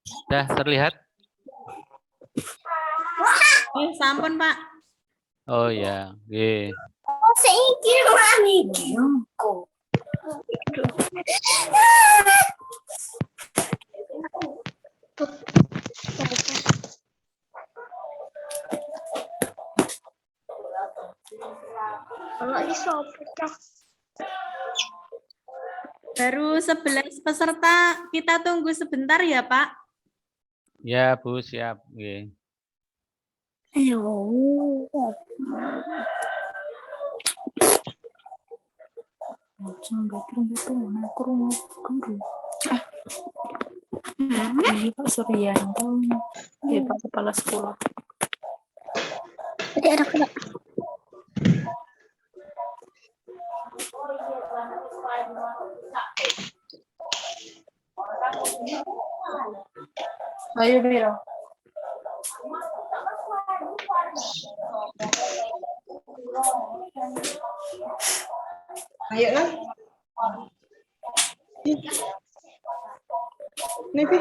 Sudah terlihat? Sampun, Pak. Oh ya, oke. Baru 11 peserta, kita tunggu sebentar ya, Pak. Ya, Bu, siap. Oke. Pak Suryanto, Pak Kepala Sekolah. Tadi ada kena. Ayo, Biro. Ayo lah. Nih, Bi.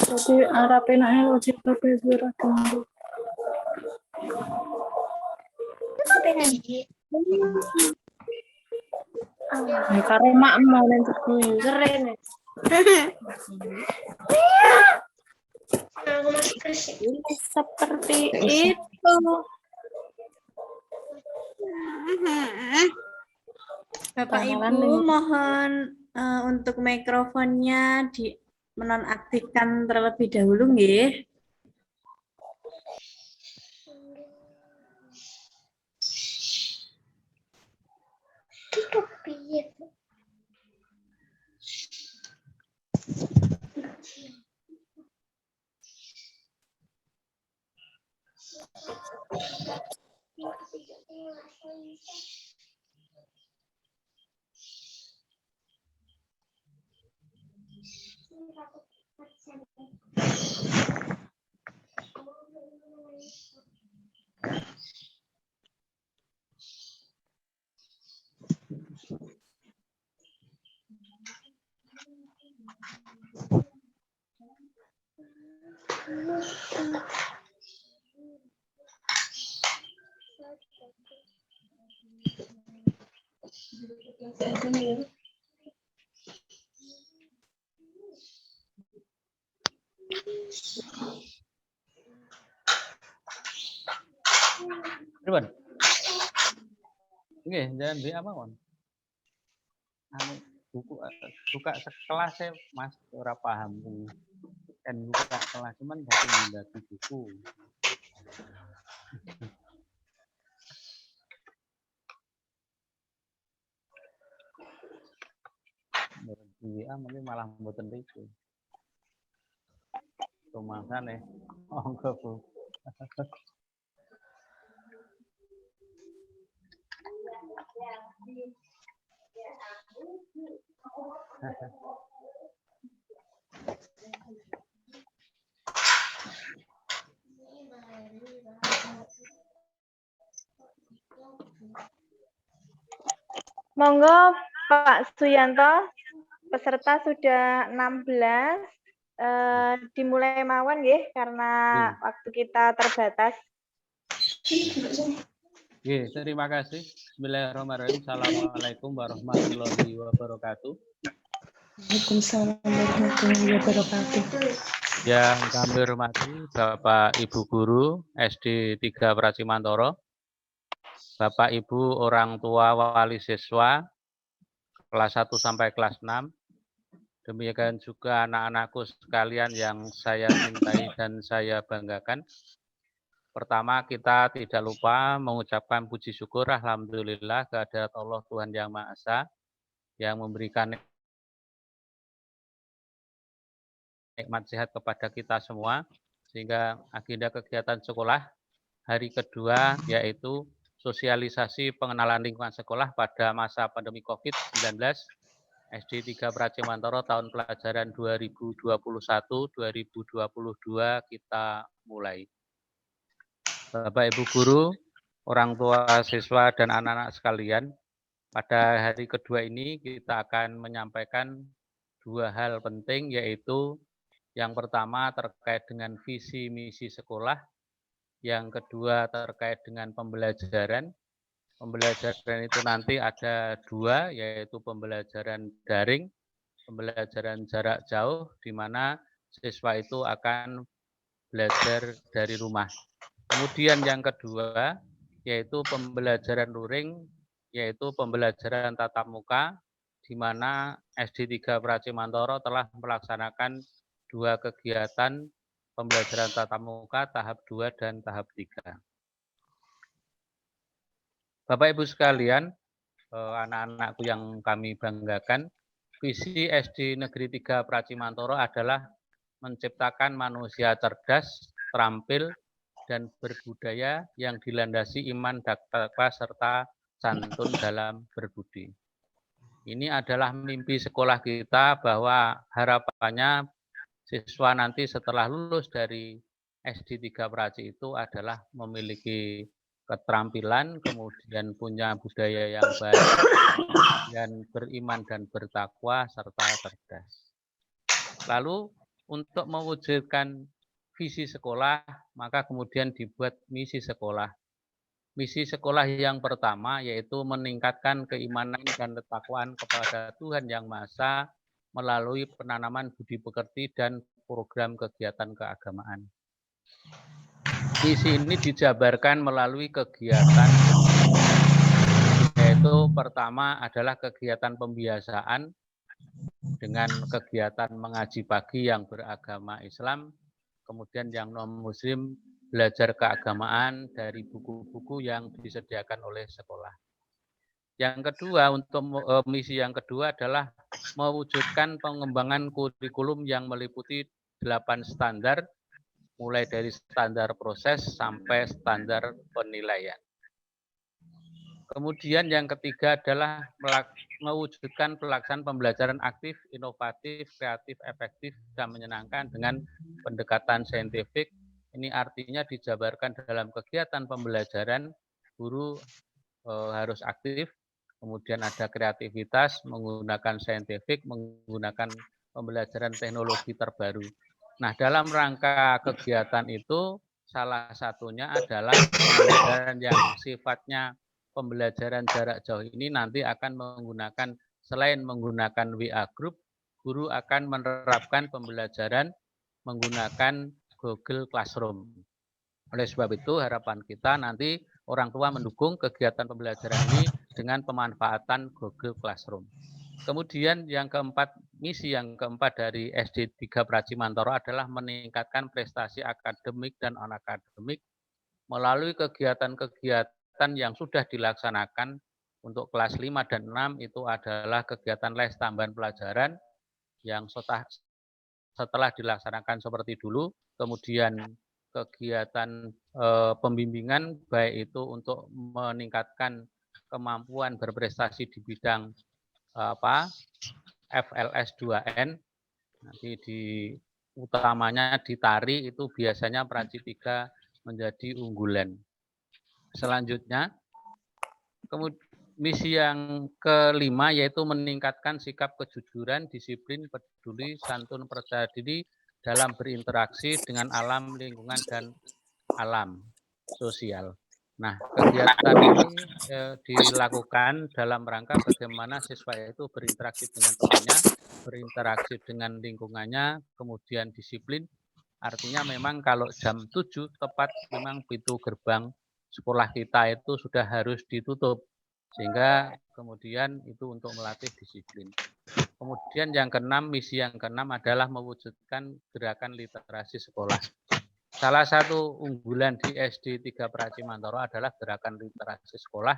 Tapi arapin aja wajib tapi suara tunggu. Ya karo mak mau nentu kuyu keren. Seperti itu. Bapak Ibu mohon untuk mikrofonnya menonaktifkan terlebih dahulu nggih. Pripun? Nggih, jangan di apa, Mon? Buku buka sekelas saya Mas ora paham. Kan buka kelas cuman bagi buku. Di mungkin malah mboten riku. Rumangsane. Monggo, Bu. Monggo Pak Suyanto, peserta sudah 16, dimulai mawon nggih karena waktu kita terbatas. Oke, terima kasih. Bismillahirrahmanirrahim. Assalamualaikum warahmatullahi wabarakatuh. Waalaikumsalam warahmatullahi wabarakatuh. Yang kami hormati Bapak Ibu Guru SD 3 Pracimantoro, Bapak Ibu orang tua wali siswa kelas 1 sampai kelas 6, demikian juga anak-anakku sekalian yang saya cintai dan saya banggakan. Pertama, kita tidak lupa mengucapkan puji syukur alhamdulillah kehadirat Allah Tuhan Yang Maha Esa yang memberikan nikmat sehat kepada kita semua, sehingga agenda kegiatan sekolah hari kedua yaitu sosialisasi pengenalan lingkungan sekolah pada masa pandemi COVID-19 SD 3 Pracimantoro tahun pelajaran 2021-2022 kita mulai. Bapak Ibu guru, orang tua siswa dan anak-anak sekalian, pada hari kedua ini kita akan menyampaikan dua hal penting, yaitu yang pertama terkait dengan visi misi sekolah, yang kedua terkait dengan pembelajaran. Pembelajaran itu nanti ada dua, yaitu pembelajaran daring, pembelajaran jarak jauh, di mana siswa itu akan belajar dari rumah. Kemudian yang kedua, yaitu pembelajaran luring, yaitu pembelajaran tatap muka, di mana SD 3 Pracimantoro telah melaksanakan dua kegiatan pembelajaran tatap muka tahap 2 dan tahap 3. Bapak Ibu sekalian, anak-anakku yang kami banggakan, visi SD Negeri 3 Pracimantoro adalah menciptakan manusia cerdas, terampil, dan berbudaya yang dilandasi iman, takwa, serta santun dalam berbudi. Ini adalah mimpi sekolah kita bahwa harapannya siswa nanti setelah lulus dari SD 3 Praci itu adalah memiliki keterampilan, kemudian punya budaya yang baik, dan beriman dan bertakwa, serta cerdas. Lalu untuk mewujudkan visi sekolah, maka kemudian dibuat misi sekolah. Misi sekolah yang pertama yaitu meningkatkan keimanan dan ketakwaan kepada Tuhan Yang Maha Esa melalui penanaman budi pekerti dan program kegiatan keagamaan. Misi ini dijabarkan melalui kegiatan, yaitu pertama adalah kegiatan pembiasaan dengan kegiatan mengaji pagi yang beragama Islam, kemudian yang non-muslim belajar keagamaan dari buku-buku yang disediakan oleh sekolah. Yang kedua, untuk misi yang kedua adalah mewujudkan pengembangan kurikulum yang meliputi 8 standar, mulai dari standar proses sampai standar penilaian. Kemudian yang ketiga adalah mewujudkan pelaksanaan pembelajaran aktif, inovatif, kreatif, efektif, dan menyenangkan dengan pendekatan saintifik. Ini artinya dijabarkan dalam kegiatan pembelajaran, guru harus aktif, kemudian ada kreativitas, menggunakan saintifik, menggunakan pembelajaran teknologi terbaru. Nah, dalam rangka kegiatan itu, salah satunya adalah pembelajaran yang sifatnya pembelajaran jarak jauh ini nanti akan menggunakan, selain menggunakan WA Group, guru akan menerapkan pembelajaran menggunakan Google Classroom. Oleh sebab itu, harapan kita nanti orang tua mendukung kegiatan pembelajaran ini dengan pemanfaatan Google Classroom. Kemudian yang keempat, misi yang keempat dari SD 3 Pracimantoro adalah meningkatkan prestasi akademik dan non-akademik melalui kegiatan-kegiatan yang sudah dilaksanakan untuk kelas 5 dan 6 itu adalah kegiatan les tambahan pelajaran yang setelah dilaksanakan seperti dulu, kemudian kegiatan pembimbingan baik itu untuk meningkatkan kemampuan berprestasi di bidang FLS 2N, nanti utamanya di tari itu biasanya Praci 3 menjadi unggulan. Selanjutnya, misi yang kelima yaitu meningkatkan sikap kejujuran, disiplin, peduli, santun, percaya diri dalam berinteraksi dengan alam, lingkungan, dan alam sosial. Nah, kegiatan ini dilakukan dalam rangka bagaimana siswa itu berinteraksi dengan temannya, berinteraksi dengan lingkungannya, kemudian disiplin. Artinya memang kalau jam 7 tepat memang pintu gerbang sekolah kita itu sudah harus ditutup. Sehingga kemudian itu untuk melatih disiplin. Kemudian yang keenam, misi yang keenam adalah mewujudkan gerakan literasi sekolah. Salah satu unggulan di SD 3 Pracimantoro adalah gerakan literasi sekolah,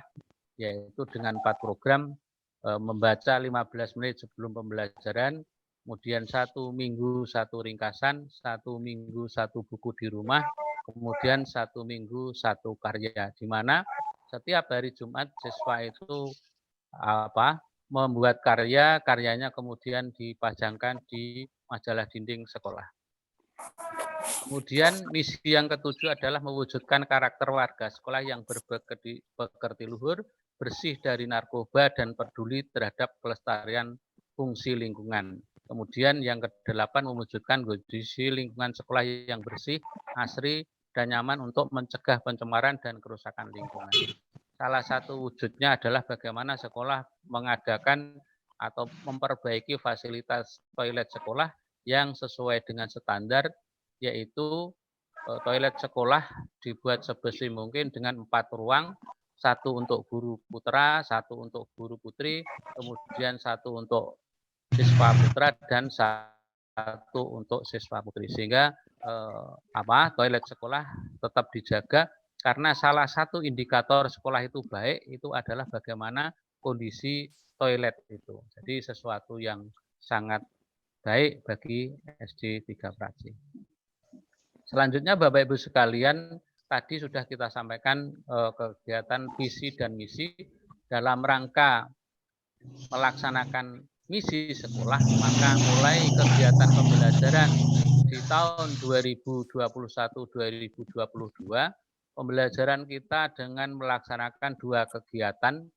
yaitu dengan 4 program, membaca 15 menit sebelum pembelajaran, kemudian 1 minggu 1 ringkasan, 1 minggu 1 buku di rumah, kemudian 1 minggu 1 karya, di mana setiap hari Jumat siswa itu membuat karyanya kemudian dipajangkan di majalah dinding sekolah. Kemudian misi yang ketujuh adalah mewujudkan karakter warga sekolah yang berbakti luhur, bersih dari narkoba dan peduli terhadap pelestarian fungsi lingkungan. Kemudian yang kedelapan mewujudkan kondisi lingkungan sekolah yang bersih, asri, dan nyaman untuk mencegah pencemaran dan kerusakan lingkungan. Salah satu wujudnya adalah bagaimana sekolah mengadakan atau memperbaiki fasilitas toilet sekolah yang sesuai dengan standar, yaitu toilet sekolah dibuat sebersih mungkin dengan 4 ruang, 1 untuk guru putra, 1 untuk guru putri, kemudian 1 untuk siswa putra dan 1 untuk siswa putri, sehingga toilet sekolah tetap dijaga, karena salah satu indikator sekolah itu baik itu adalah bagaimana kondisi toilet itu. Jadi sesuatu yang sangat baik bagi SD 3 Praci. Selanjutnya Bapak Ibu sekalian, tadi sudah kita sampaikan kegiatan visi dan misi dalam rangka melaksanakan misi sekolah, maka mulai kegiatan pembelajaran di tahun 2021-2022, pembelajaran kita dengan melaksanakan 2 kegiatan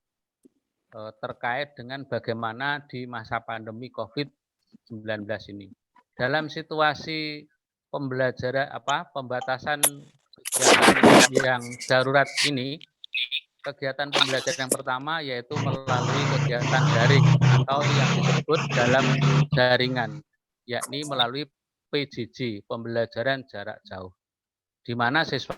terkait dengan bagaimana di masa pandemi COVID-19 ini. Dalam situasi pembatasan kegiatan yang darurat ini, kegiatan pembelajaran yang pertama yaitu melalui kegiatan daring atau yang disebut dalam jaringan, yakni melalui PJJ, pembelajaran jarak jauh, di mana siswa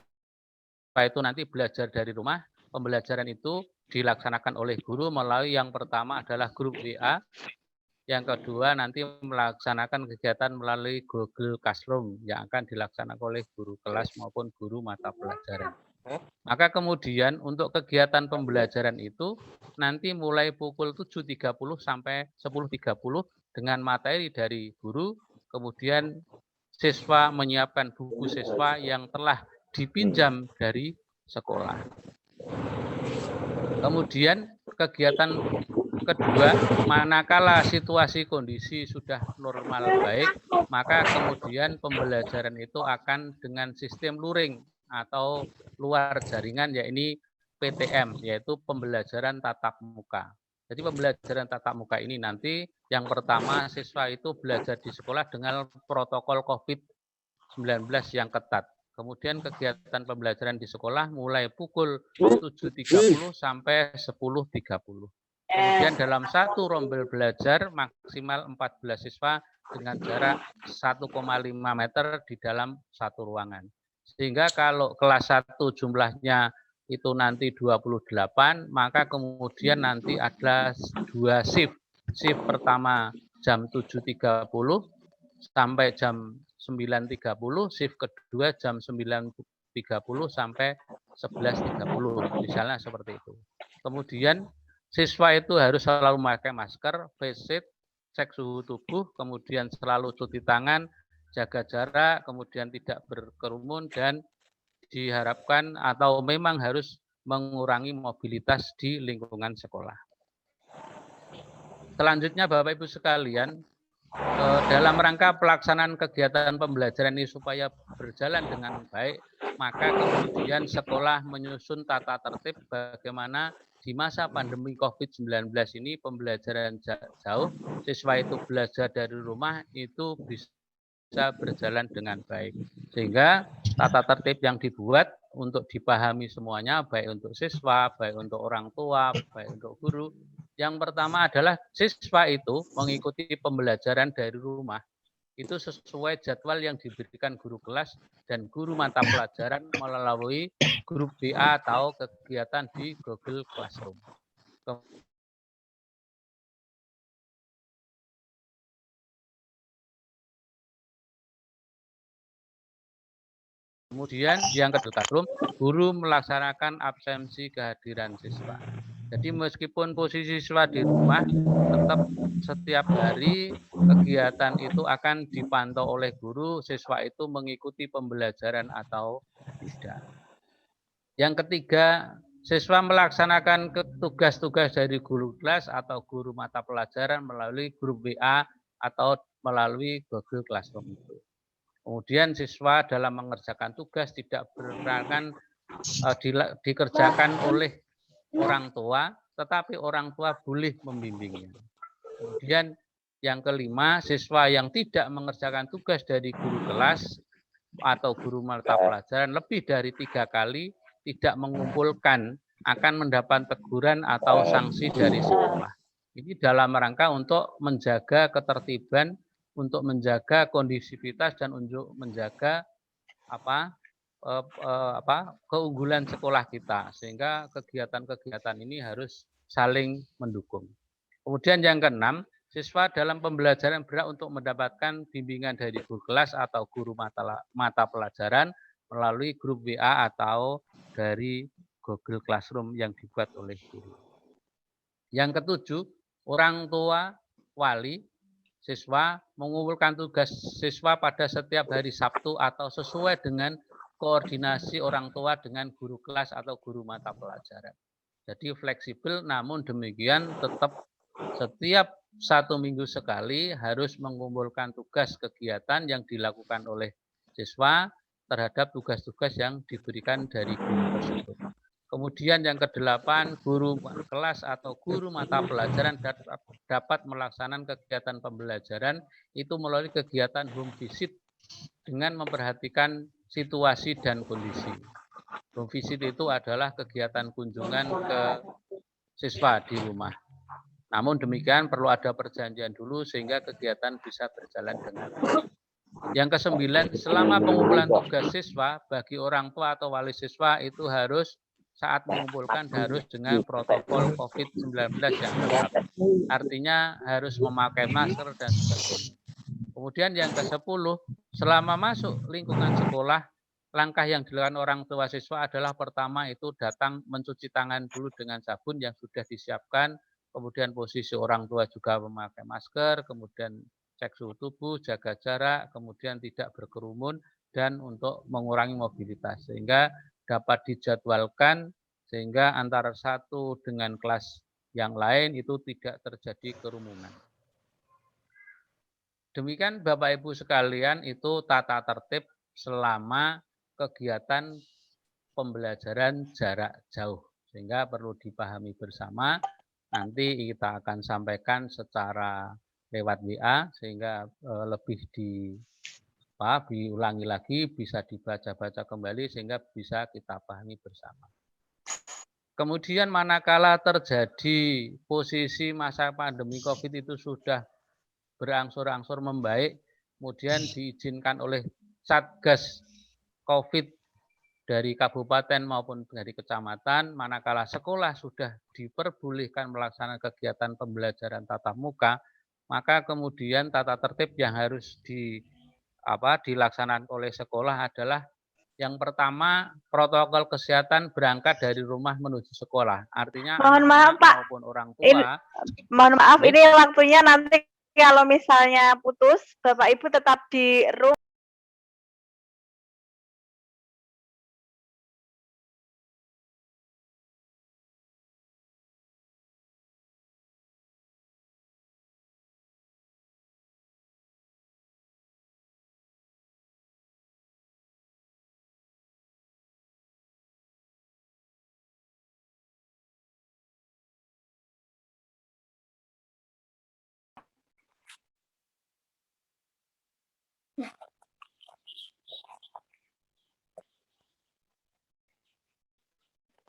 itu nanti belajar dari rumah. Pembelajaran itu dilaksanakan oleh guru melalui yang pertama adalah grup WA, yang kedua nanti melaksanakan kegiatan melalui Google Classroom yang akan dilaksanakan oleh guru kelas maupun guru mata pelajaran. Maka kemudian untuk kegiatan pembelajaran itu nanti mulai pukul 7.30 sampai 10.30 dengan materi dari guru, kemudian siswa menyiapkan buku siswa yang telah dipinjam dari sekolah. Kemudian kegiatan kedua, manakala situasi kondisi sudah normal baik, maka kemudian pembelajaran itu akan dengan sistem luring atau luar jaringan, yaitu PTM, yaitu pembelajaran tatap muka. Jadi pembelajaran tatap muka ini nanti yang pertama siswa itu belajar di sekolah dengan protokol COVID-19 yang ketat. Kemudian kegiatan pembelajaran di sekolah mulai pukul 7.30 sampai 10.30. Kemudian dalam satu rombel belajar maksimal 14 siswa dengan jarak 1,5 meter di dalam satu ruangan. Sehingga kalau kelas 1 jumlahnya itu nanti 28, maka kemudian nanti ada 2 shift. Shift pertama jam 7.30 sampai jam 9.30, shift kedua jam 9.30 sampai 11.30, misalnya seperti itu. Kemudian siswa itu harus selalu memakai masker, face shield, cek suhu tubuh, kemudian selalu cuci tangan, jaga jarak, kemudian tidak berkerumun, dan diharapkan atau memang harus mengurangi mobilitas di lingkungan sekolah. Selanjutnya Bapak Ibu sekalian, dalam rangka pelaksanaan kegiatan pembelajaran ini supaya berjalan dengan baik, maka kemudian sekolah menyusun tata tertib bagaimana di masa pandemi COVID-19 ini pembelajaran jauh, siswa itu belajar dari rumah itu bisa berjalan dengan baik. Sehingga tata tertib yang dibuat untuk dipahami semuanya, baik untuk siswa, baik untuk orang tua, baik untuk guru. Yang pertama adalah siswa itu mengikuti pembelajaran dari rumah itu sesuai jadwal yang diberikan guru kelas dan guru mata pelajaran melalui grup WA atau kegiatan di Google Classroom. Kemudian yang kedua, guru melaksanakan absensi kehadiran siswa. Jadi meskipun posisi siswa di rumah, tetap setiap hari kegiatan itu akan dipantau oleh guru, siswa itu mengikuti pembelajaran atau tidak. Yang ketiga, siswa melaksanakan tugas-tugas dari guru kelas atau guru mata pelajaran melalui grup WA atau melalui Google Classroom itu. Kemudian siswa dalam mengerjakan tugas tidak berdasarkan dikerjakan oleh orang tua, tetapi orang tua boleh membimbingnya. Kemudian yang kelima, siswa yang tidak mengerjakan tugas dari guru kelas atau guru mata pelajaran lebih dari 3 kali tidak mengumpulkan akan mendapat teguran atau sanksi dari sekolah. Ini dalam rangka untuk menjaga ketertiban, untuk menjaga kondisivitas dan untuk menjaga keunggulan sekolah kita, sehingga kegiatan-kegiatan ini harus saling mendukung. Kemudian yang keenam, siswa dalam pembelajaran berhak untuk mendapatkan bimbingan dari guru kelas atau guru mata pelajaran melalui grup WA atau dari Google Classroom yang dibuat oleh guru. Yang ketujuh, orang tua, wali, siswa mengumpulkan tugas siswa pada setiap hari Sabtu atau sesuai dengan koordinasi orang tua dengan guru kelas atau guru mata pelajaran. Jadi fleksibel, namun demikian tetap setiap 1 minggu sekali harus mengumpulkan tugas kegiatan yang dilakukan oleh siswa terhadap tugas-tugas yang diberikan dari guru tersebut. Kemudian yang kedelapan, guru kelas atau guru mata pelajaran dapat melaksanakan kegiatan pembelajaran itu melalui kegiatan home visit dengan memperhatikan situasi dan kondisi. Home visit itu adalah kegiatan kunjungan ke siswa di rumah. Namun demikian perlu ada perjanjian dulu sehingga kegiatan bisa berjalan dengan baik. Yang kesembilan, selama pengumpulan tugas siswa bagi orang tua atau wali siswa itu harus saat mengumpulkan harus dengan protokol COVID-19 yang ketat. Artinya harus memakai masker dan sebagainya. Kemudian yang ke-10, selama masuk lingkungan sekolah, langkah yang dilakukan orang tua siswa adalah pertama itu datang mencuci tangan dulu dengan sabun yang sudah disiapkan, kemudian posisi orang tua juga memakai masker, kemudian cek suhu tubuh, jaga jarak, kemudian tidak berkerumun, dan untuk mengurangi mobilitas. Sehingga dapat dijadwalkan, sehingga antara satu dengan kelas yang lain itu tidak terjadi kerumunan. Demikian Bapak Ibu sekalian itu tata tertib selama kegiatan pembelajaran jarak jauh. Sehingga perlu dipahami bersama, nanti kita akan sampaikan secara lewat WA sehingga lebih diulangi lagi, bisa dibaca-baca kembali sehingga bisa kita pahami bersama. Kemudian manakala terjadi posisi masa pandemi COVID itu sudah berangsur-angsur membaik, kemudian diizinkan oleh Satgas COVID dari kabupaten maupun dari kecamatan, manakala sekolah sudah diperbolehkan melaksanakan kegiatan pembelajaran tatap muka, maka kemudian tata tertib yang harus dilaksanakan oleh sekolah adalah yang pertama, protokol kesehatan berangkat dari rumah menuju sekolah. Artinya mohon maaf Pak, maupun orang tua. Mohon maaf, ini waktunya nanti kalau misalnya putus, Bapak Ibu tetap di room.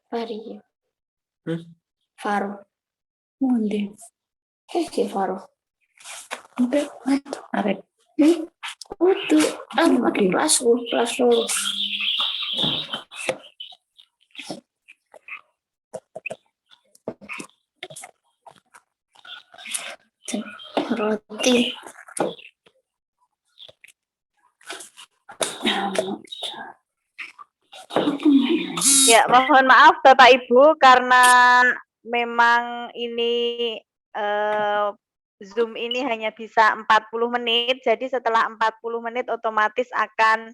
Fari. Faro. Onde? Que faro? Oke, arek. Udah, makin kelas dulu. Roti. Ya, mohon maaf Bapak Ibu karena memang ini Zoom ini hanya bisa 40 menit, jadi setelah 40 menit otomatis akan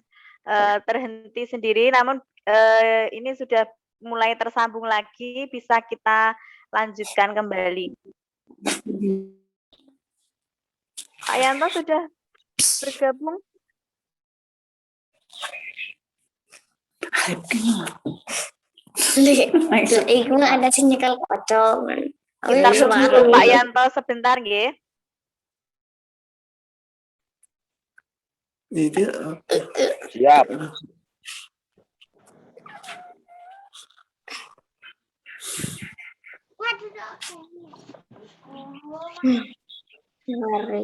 terhenti sendiri, namun ini sudah mulai tersambung lagi, bisa kita lanjutkan kembali. Pak Yanto sudah bergabung? Iku ada sing nyekel pocong. Kita tunggu Pak Yanto sebentar nggih. Siap. Mari.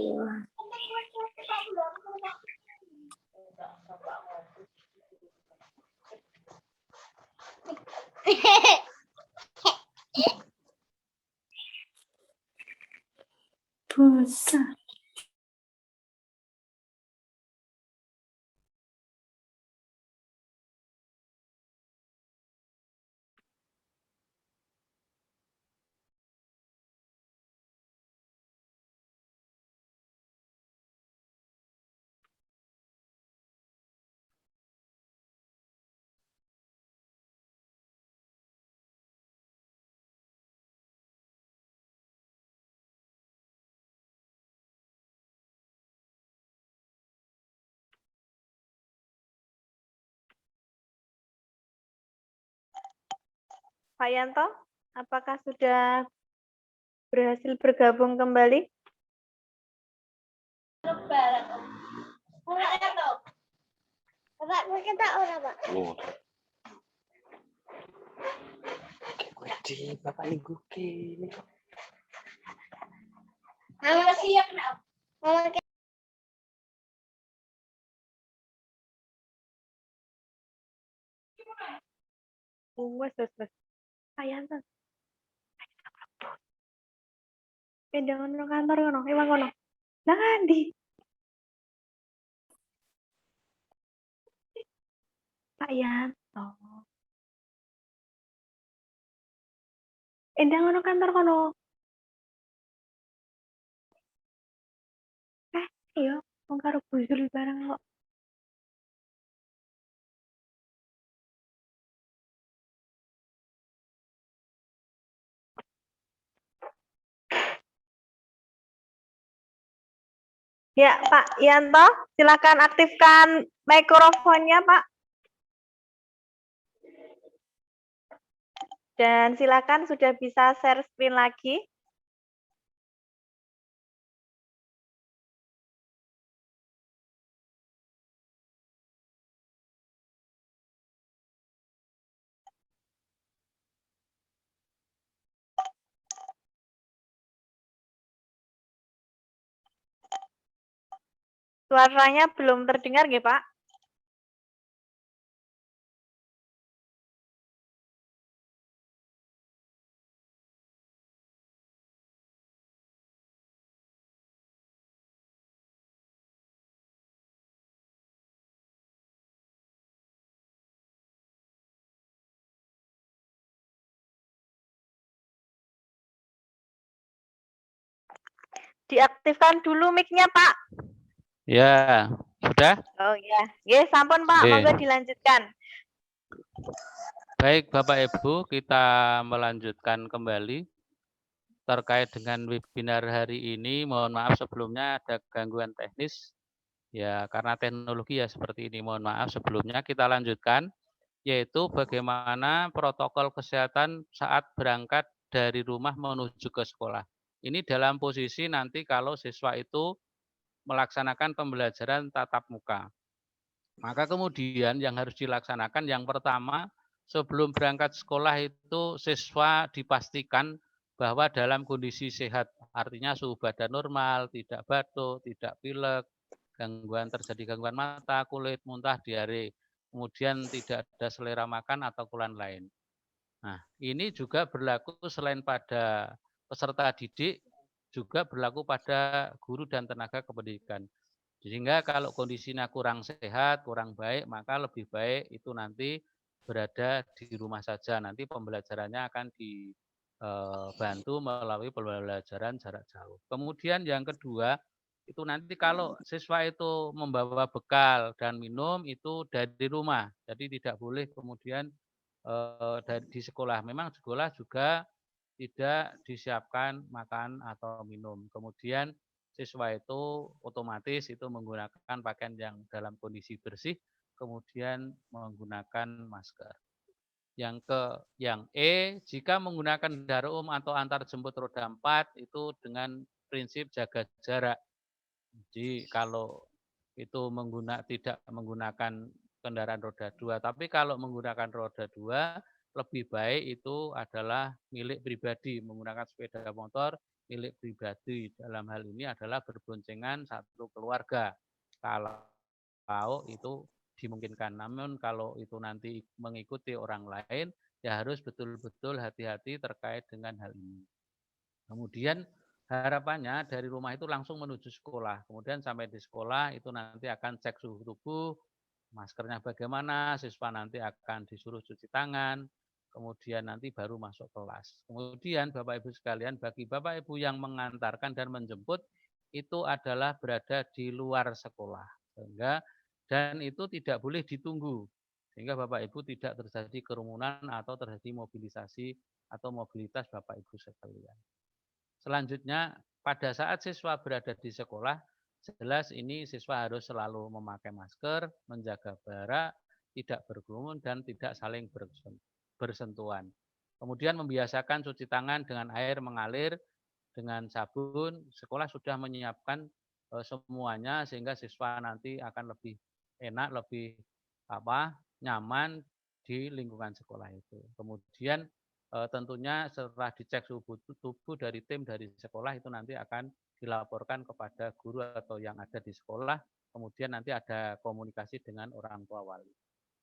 Busa. Pak Yanto, apakah sudah berhasil bergabung kembali? Oh. Wedi, Bapak Minggu kene. Wes. Pak Yanto. Pindah ngono kantor ngono, iwang ngono. Lah ndi? Pak Yanto. Endang ngono kantor kono. Iya, wong karo Bu Zul bareng kok. Ya, Pak Yanto, silakan aktifkan mikrofonnya, Pak. Dan silakan sudah bisa share screen lagi. Suaranya belum terdengar nggih, Pak? Diaktifkan dulu mic-nya, Pak. Ya, sudah? Oh ya, ya sampun Pak, Oke. monggo dilanjutkan. Baik Bapak Ibu, kita melanjutkan kembali terkait dengan webinar hari ini. Mohon maaf sebelumnya ada gangguan teknis. Ya, karena teknologi ya seperti ini. Mohon maaf sebelumnya. Kita lanjutkan, yaitu bagaimana protokol kesehatan saat berangkat dari rumah menuju ke sekolah. Ini dalam posisi nanti kalau siswa itu melaksanakan pembelajaran tatap muka. Maka kemudian yang harus dilaksanakan yang pertama, sebelum berangkat sekolah itu siswa dipastikan bahwa dalam kondisi sehat, artinya suhu badan normal, tidak batuk, tidak pilek, terjadi gangguan mata, kulit, muntah, diare, kemudian tidak ada selera makan atau keluhan lain. Nah, ini juga berlaku selain pada peserta didik, juga berlaku pada guru dan tenaga kependidikan. Sehingga kalau kondisinya kurang sehat, kurang baik, maka lebih baik itu nanti berada di rumah saja. Nanti pembelajarannya akan dibantu melalui pembelajaran jarak jauh. Kemudian yang kedua, itu nanti kalau siswa itu membawa bekal dan minum itu dari rumah. Jadi tidak boleh kemudian di sekolah. Memang sekolah juga tidak disiapkan makan atau minum. Kemudian siswa itu otomatis itu menggunakan pakaian yang dalam kondisi bersih. kemudian menggunakan masker. Yang E, jika menggunakan kendaraan umum atau antar jemput roda 4 itu dengan prinsip jaga jarak. Jadi kalau itu tidak menggunakan kendaraan roda 2, tapi kalau menggunakan roda 2 lebih baik itu adalah milik pribadi, menggunakan sepeda motor milik pribadi. Dalam hal ini adalah berboncengan satu keluarga. Kalau itu dimungkinkan. Namun kalau itu nanti mengikuti orang lain, ya harus betul-betul hati-hati terkait dengan hal ini. Kemudian harapannya dari rumah itu langsung menuju sekolah. Kemudian sampai di sekolah itu nanti akan cek suhu tubuh, maskernya bagaimana, siswa nanti akan disuruh cuci tangan, kemudian nanti baru masuk kelas. Kemudian Bapak Ibu sekalian, bagi Bapak Ibu yang mengantarkan dan menjemput itu adalah berada di luar sekolah. Dan itu tidak boleh ditunggu. Sehingga Bapak Ibu tidak terjadi kerumunan atau terjadi mobilisasi atau mobilitas Bapak Ibu sekalian. Selanjutnya, pada saat siswa berada di sekolah, jelas ini siswa harus selalu memakai masker, menjaga jarak, tidak berkerumun, dan tidak saling bersentuhan. Kemudian membiasakan cuci tangan dengan air mengalir, dengan sabun. Sekolah sudah menyiapkan semuanya sehingga siswa nanti akan lebih enak, lebih nyaman di lingkungan sekolah itu. Kemudian tentunya setelah dicek suhu tubuh dari tim dari sekolah itu nanti akan dilaporkan kepada guru atau yang ada di sekolah, kemudian nanti ada komunikasi dengan orang tua wali.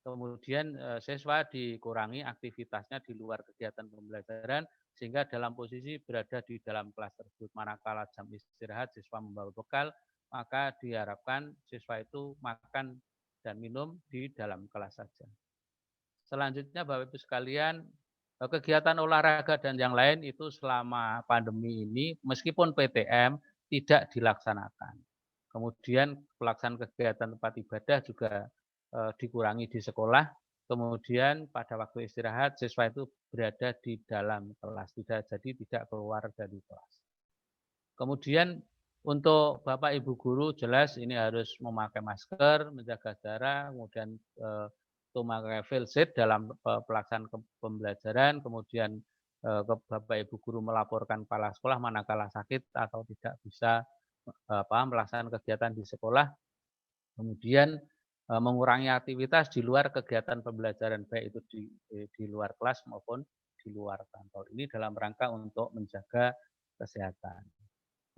Kemudian siswa dikurangi aktivitasnya di luar kegiatan pembelajaran sehingga dalam posisi berada di dalam kelas tersebut. Manakala jam istirahat siswa membawa bekal, maka diharapkan siswa itu makan dan minum di dalam kelas saja. Selanjutnya Bapak Ibu sekalian, kegiatan olahraga dan yang lain itu selama pandemi ini meskipun PTM tidak dilaksanakan. Kemudian pelaksanaan kegiatan tempat ibadah juga dikurangi di sekolah. Kemudian pada waktu istirahat siswa itu berada di dalam kelas, tidak keluar dari kelas. Kemudian untuk Bapak Ibu guru jelas ini harus memakai masker, menjaga jarak, kemudian memakai face shield dalam pelaksanaan pembelajaran, kemudian Bapak Ibu guru melaporkan kepala sekolah manakala sakit atau tidak bisa melaksanakan kegiatan di sekolah, kemudian mengurangi aktivitas di luar kegiatan pembelajaran baik itu di luar kelas maupun di luar kantor. Ini dalam rangka untuk menjaga kesehatan.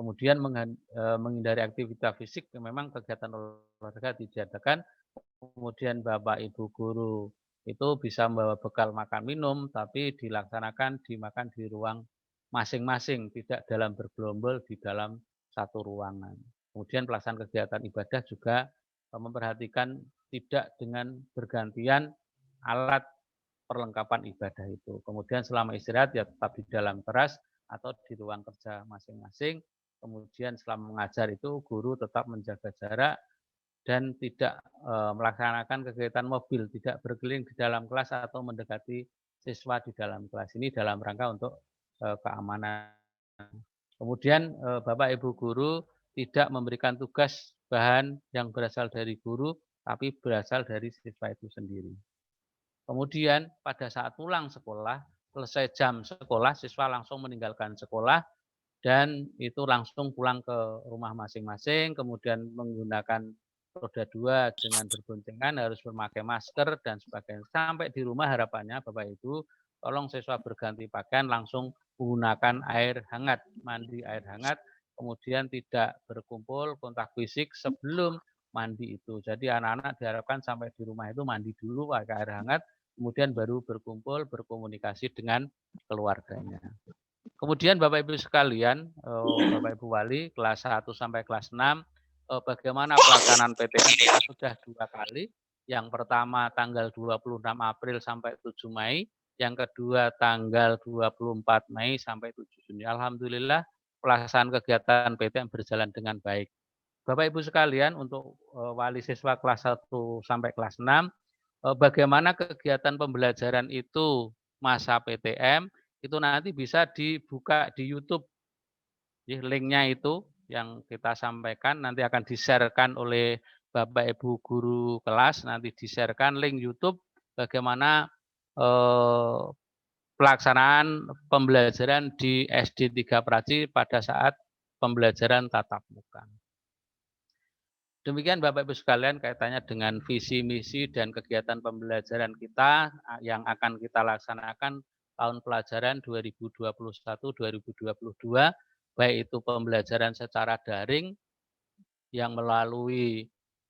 Kemudian menghindari aktivitas fisik, memang kegiatan olahraga diadakan. Kemudian Bapak Ibu guru itu bisa membawa bekal makan minum, tapi dilaksanakan dimakan di ruang masing-masing, tidak dalam bergerombol di dalam satu ruangan. Kemudian pelaksanaan kegiatan ibadah juga memperhatikan tidak dengan bergantian alat perlengkapan ibadah itu. Kemudian selama istirahat ya tetap di dalam kelas atau di ruang kerja masing-masing. Kemudian selama mengajar itu guru tetap menjaga jarak dan tidak melaksanakan kegiatan mobil, tidak berkeliling di dalam kelas atau mendekati siswa di dalam kelas. Ini dalam rangka untuk keamanan. Kemudian Bapak Ibu guru tidak memberikan tugas bahan yang berasal dari guru, tapi berasal dari siswa itu sendiri. Kemudian pada saat pulang sekolah, selesai jam sekolah, siswa langsung meninggalkan sekolah dan itu langsung pulang ke rumah masing-masing, kemudian menggunakan roda 2 dengan berboncengan, harus memakai masker dan sebagainya. Sampai di rumah harapannya Bapak Ibu, tolong siswa berganti pakaian langsung menggunakan air hangat, mandi air hangat, kemudian tidak berkumpul kontak fisik sebelum mandi itu. Jadi anak-anak diharapkan sampai di rumah itu mandi dulu pakai air hangat, kemudian baru berkumpul berkomunikasi dengan keluarganya. Kemudian Bapak Ibu sekalian, Bapak Ibu wali kelas 1 sampai kelas 6, bagaimana pelaksanaan PTM kita sudah 2 kali. Yang pertama tanggal 26 April sampai 7 Mei, yang kedua tanggal 24 Mei sampai 7 Juni. Alhamdulillah pelaksanaan kegiatan PTM berjalan dengan baik. Bapak Ibu sekalian, untuk wali siswa kelas 1 sampai kelas 6, bagaimana kegiatan pembelajaran itu masa PTM, itu nanti bisa dibuka di YouTube. Linknya itu yang kita sampaikan nanti akan di-share-kan oleh Bapak Ibu guru kelas nanti di-share-kan link YouTube bagaimana pelaksanaan pembelajaran di SD 3 Praci pada saat pembelajaran tatap muka. Demikian Bapak Ibu sekalian kaitannya dengan visi, misi, dan kegiatan pembelajaran kita yang akan kita laksanakan tahun pelajaran 2021-2022, baik itu pembelajaran secara daring yang melalui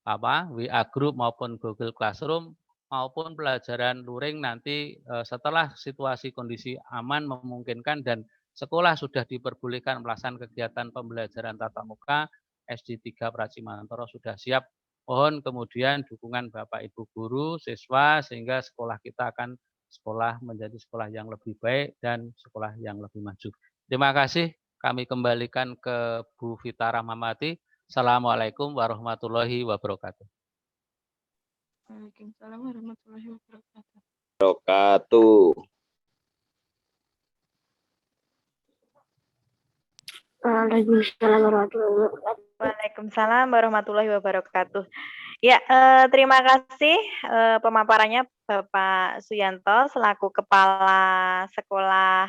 WA Group maupun Google Classroom, maupun pelajaran luring nanti setelah situasi kondisi aman memungkinkan dan sekolah sudah diperbolehkan melaksanakan kegiatan pembelajaran tatap muka, SD 3 Praci Mantoro sudah siap. Mohon kemudian dukungan Bapak Ibu guru, siswa, sehingga sekolah kita akan menjadi sekolah yang lebih baik dan sekolah yang lebih maju. Terima kasih. Kami kembalikan ke Bu Vita Rahmawati. Assalamualaikum warahmatullahi wabarakatuh. Waalaikumsalam warahmatullahi wabarakatuh. Wabarakatuh. Waalaikumsalam warahmatullahi wabarakatuh. Waalaikumsalam warahmatullahi wabarakatuh. Ya, terima kasih pemaparannya Bapak Suyanto selaku Kepala Sekolah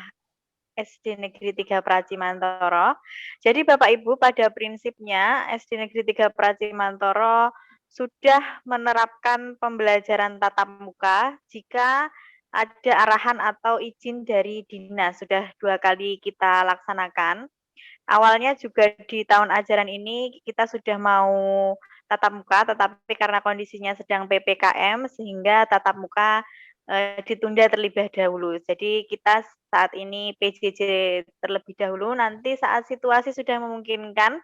SD Negeri 3 Praci Mantoro. Jadi Bapak Ibu pada prinsipnya SD Negeri 3 Praci Mantoro sudah menerapkan pembelajaran tatap muka jika ada arahan atau izin dari dinas. Sudah 2 kali kita laksanakan. Awalnya juga di tahun ajaran ini kita sudah mau tatap muka, tetapi karena kondisinya sedang PPKM sehingga tatap muka ditunda terlebih dahulu. Jadi kita saat ini PJJ terlebih dahulu, nanti saat situasi sudah memungkinkan,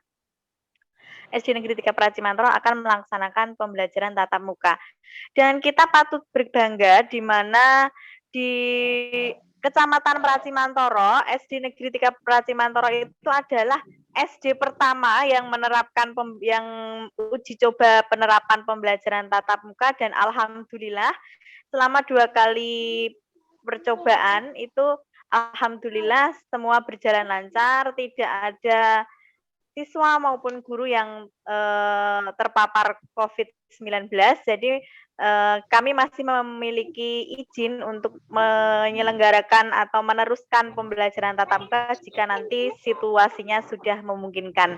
SD Negeri 3 Praci Mantoro akan melaksanakan pembelajaran tatap muka. Dan kita patut berbangga di mana di Kecamatan Praci Mantoro, SD Negeri 3 Praci Mantoro itu adalah SD pertama yang menerapkan yang uji coba penerapan pembelajaran tatap muka, dan alhamdulillah selama 2 kali percobaan itu alhamdulillah semua berjalan lancar, tidak ada siswa maupun guru yang terpapar COVID-19. Jadi kami masih memiliki izin untuk menyelenggarakan atau meneruskan pembelajaran tatap muka jika nanti situasinya sudah memungkinkan.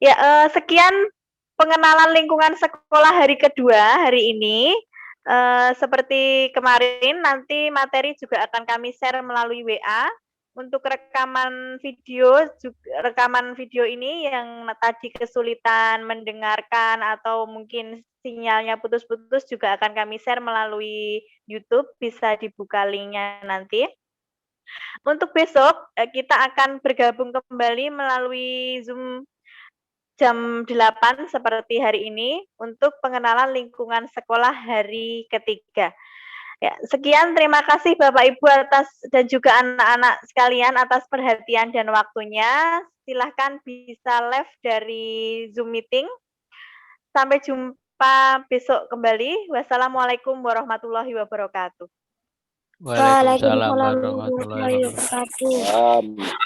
Ya, sekian pengenalan lingkungan sekolah hari kedua hari ini. Seperti kemarin, nanti materi juga akan kami share melalui WA. Untuk rekaman video ini yang tadi kesulitan mendengarkan atau mungkin sinyalnya putus-putus juga akan kami share melalui YouTube, bisa dibuka linknya nanti. Untuk besok kita akan bergabung kembali melalui Zoom jam 8 seperti hari ini untuk pengenalan lingkungan sekolah hari ketiga. Ya, sekian, terima kasih Bapak Ibu dan juga anak-anak sekalian atas perhatian dan waktunya. Silahkan bisa live dari Zoom meeting. Sampai jumpa besok kembali. Wassalamualaikum warahmatullahi wabarakatuh. Waalaikumsalam warahmatullahi wabarakatuh.